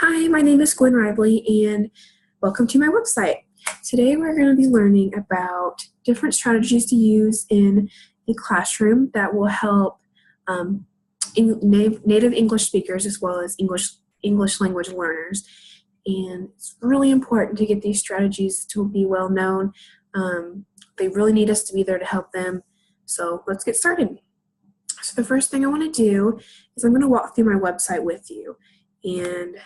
Hi, my name is Gwen Rively, and welcome to my website. Today we're going to be learning about different strategies to use in the classroom that will help native English speakers as well as English language learners. And it's really important to get these strategies to be well known. They really need us to be there to help them. So let's get started. So the first thing I want to do is I'm going to walk through my website with you. And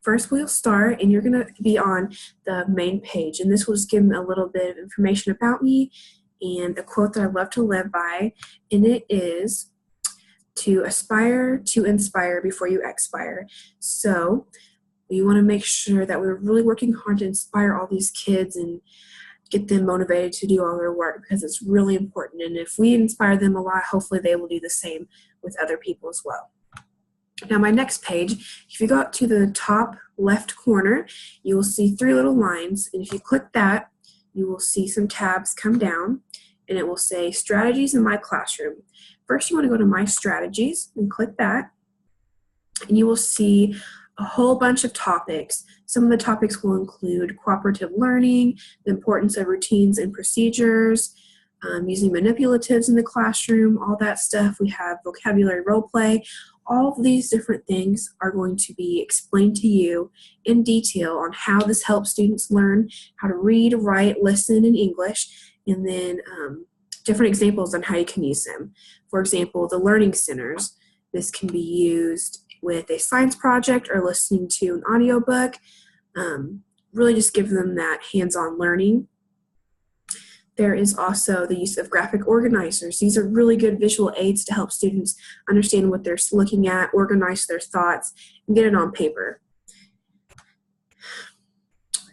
first we'll start, and you're going to be on the main page. And this will just give them a little bit of information about me and a quote that I love to live by. And it is, to aspire to inspire before you expire. So we want to make sure that we're really working hard to inspire all these kids and get them motivated to do all their work, because it's really important. And if we inspire them a lot, hopefully they will do the same with other people as well. Now my next page, if you go up to the top left corner, you will see three little lines. And if you click that, you will see some tabs come down, and it will say Strategies in My Classroom. First, you want to go to My Strategies and click that. And you will see a whole bunch of topics. Some of the topics will include cooperative learning, the importance of routines and procedures, using manipulatives in the classroom, all that stuff. We have vocabulary role play. All of these different things are going to be explained to you in detail on how this helps students learn how to read, write, listen in English, and then different examples on how you can use them. For example, the learning centers. This can be used with a science project or listening to an audiobook. Really just give them that hands-on learning. There is also the use of graphic organizers. These are really good visual aids to help students understand what they're looking at, organize their thoughts, and get it on paper.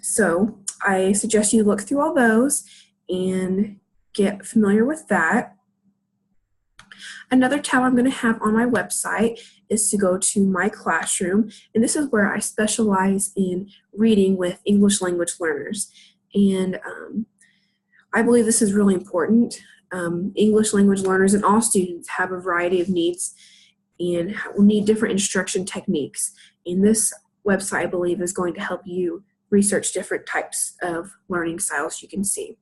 So I suggest you look through all those and get familiar with that. Another tab I'm going to have on my website is to go to My Classroom, and this is where I specialize in reading with English language learners. And I believe this is really important. English language learners and all students have a variety of needs and will need different instruction techniques. And this website, I believe, is going to help you research different types of learning styles you can see.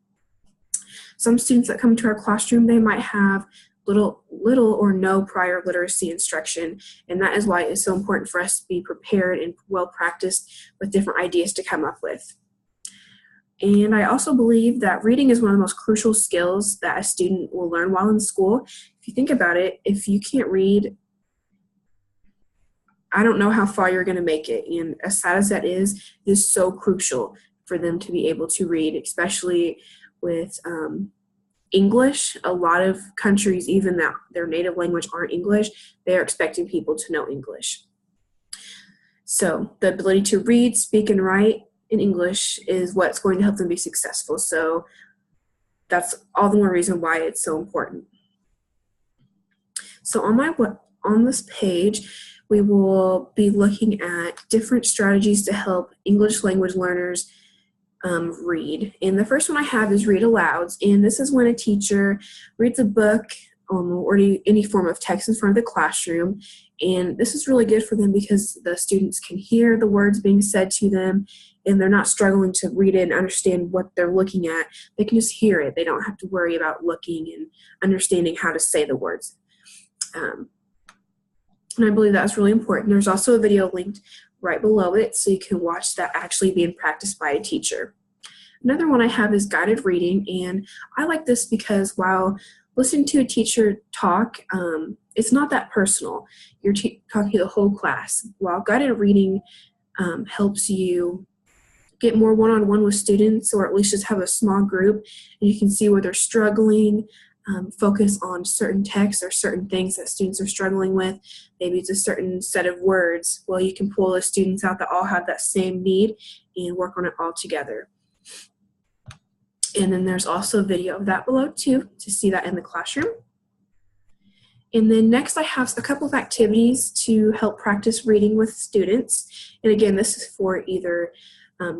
Some students that come to our classroom, they might have little or no prior literacy instruction, and that is why it's so important for us to be prepared and well practiced with different ideas to come up with. And I also believe that reading is one of the most crucial skills that a student will learn while in school. If you think about it, if you can't read, I don't know how far you're going to make it. And as sad as that is, it is so crucial for them to be able to read, especially with English. A lot of countries, even that their native language aren't English, they are expecting people to know English. So the ability to read, speak, and write in English is what's going to help them be successful. So that's all the more reason why it's so important. So on this page, we will be looking at different strategies to help English language learners read. And the first one I have is read alouds. And this is when a teacher reads a book or any form of text in front of the classroom. And this is really good for them because the students can hear the words being said to them, and they're not struggling to read it and understand what they're looking at. They can just hear it. They don't have to worry about looking and understanding how to say the words. And I believe that's really important. There's also a video linked right below it, so you can watch that actually being practiced by a teacher. Another one I have is guided reading, and I like this because while listening to a teacher talk, it's not that personal. You're talking to the whole class, while guided reading helps you get more one-on-one with students, or at least just have a small group, and you can see where they're struggling, focus on certain texts or certain things that students are struggling with. Maybe it's a certain set of words. Well, you can pull the students out that all have that same need and work on it all together. And then there's also a video of that below too, to see that in the classroom. And then next I have a couple of activities to help practice reading with students. And again, this is for either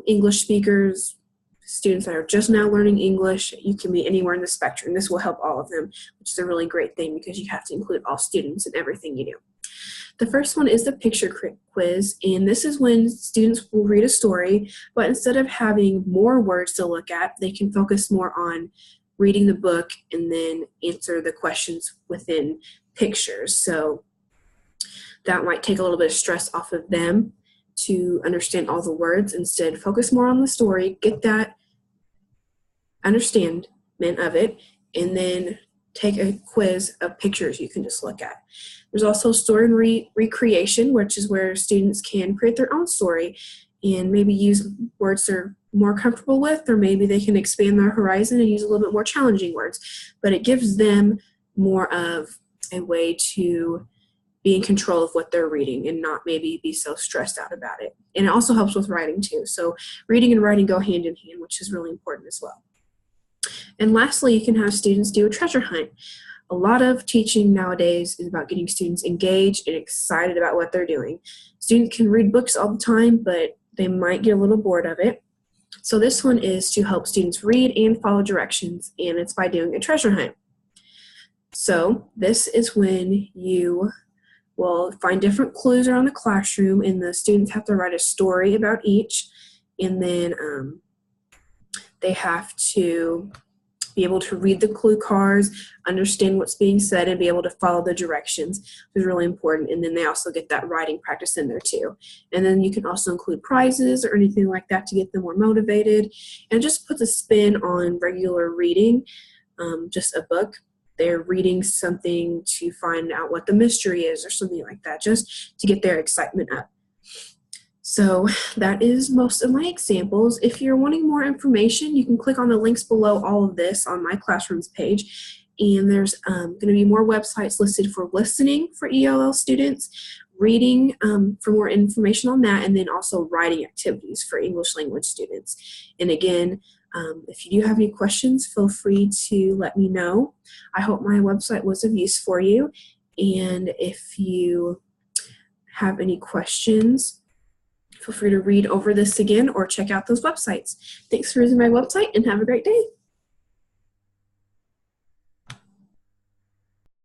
English speakers, students that are just now learning English. You can be anywhere in the spectrum. This will help all of them, which is a really great thing because you have to include all students in everything you do. The first one is the picture quiz, and this is when students will read a story, but instead of having more words to look at, they can focus more on reading the book and then answer the questions within pictures. So that might take a little bit of stress off of them to understand all the words. Instead, focus more on the story, get that understanding of it, and then take a quiz of pictures you can just look at. There's also story and recreation, which is where students can create their own story and maybe use words they're more comfortable with, or maybe they can expand their horizon and use a little bit more challenging words. But it gives them more of a way to be in control of what they're reading and not maybe be so stressed out about it. And it also helps with writing too. So reading and writing go hand in hand, which is really important as well. And lastly, you can have students do a treasure hunt. A lot of teaching nowadays is about getting students engaged and excited about what they're doing. Students can read books all the time, but they might get a little bored of it. So this one is to help students read and follow directions, and it's by doing a treasure hunt. So this is when you will find different clues around the classroom, and the students have to write a story about each, and then they have to be able to read the clue cards, understand what's being said, and be able to follow the directions, which is really important. And then they also get that writing practice in there too. And then you can also include prizes or anything like that to get them more motivated, and just put the spin on regular reading, just a book. They're reading something to find out what the mystery is or something like that, just to get their excitement up. So that is most of my examples. If you're wanting more information, you can click on the links below all of this on my classrooms page. And there's going to be more websites listed for listening for ELL students, reading for more information on that, and then also writing activities for English language students. And again, if you do have any questions, feel free to let me know. I hope my website was of use for you. And if you have any questions, feel free to read over this again or check out those websites. Thanks for using my website, and have a great day.